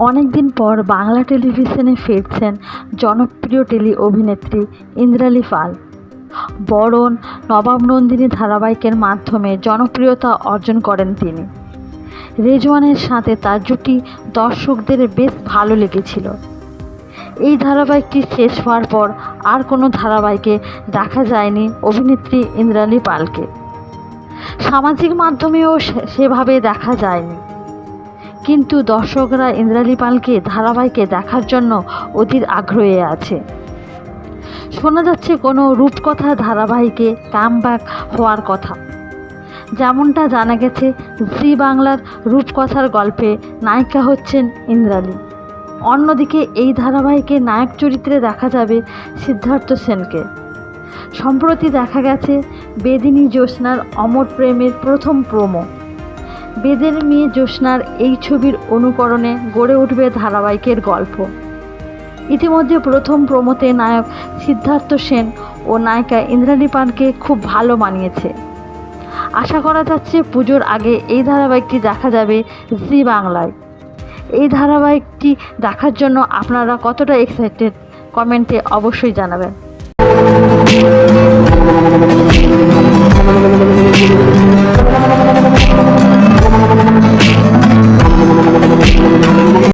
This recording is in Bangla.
অনেক দিন পর বাংলা টেলিভিশনে ফিরছেন জনপ্রিয় অভিনেত্রী ইন্দ্রালী পাল। বরণ নবাব নন্দিনী ধারাবাহিকের মাধ্যমে জনপ্রিয়তা অর্জন করেন তিনি। রেজওয়ানের সাথে তার জুটি দর্শকদের বেশ ভালো লেগেছিল। এই ধারাবাহিকটি শেষ হওয়ার পর আর কোনো ধারাবাহিকে দেখা যায়নি অভিনেত্রী ইন্দ্রালী পালকে। সামাজিক মাধ্যমেও সেভাবে দেখা যায়নি, কিন্তু দর্শকরা ইন্দ্রালী পালকে ধারাবাহিকে দেখার জন্য অধীর আগ্রহে আছে। শোনা যাচ্ছে কোনো রূপকথা ধারাবাহিকে কামব্যাক হওয়ার কথা। যেমনটা জানা গেছে, জি বাংলার রূপকথার গল্পে নায়িকা হচ্ছেন ইন্দ্রালী। অন্যদিকে এই ধারাবাহিকে নায়ক চরিত্রে দেখা যাবে সিদ্ধার্থ সেনকে। সম্প্রতি দেখা গেছে বেদিনী জ্যোৎস্নার অমর প্রেমের প্রথম প্রোমো। বেদের মেয়ে জ্যোৎস্নার এই ছবির অনুকরণে গড়ে উঠবে ধারাবাহিকের গল্প। ইতিমধ্যে প্রথম প্রোমোতে নায়ক সিদ্ধার্থ সেন ও নায়িকা ইন্দ্রালী পালকে খুব ভালো মানিয়েছে। আশা করা যাচ্ছে পুজোর আগে এই ধারাবাহিকটি দেখা যাবে জি বাংলায়। এই ধারাবাহিকটি দেখার জন্য আপনারা কতটা এক্সাইটেড কমেন্টে অবশ্যই জানাবেন।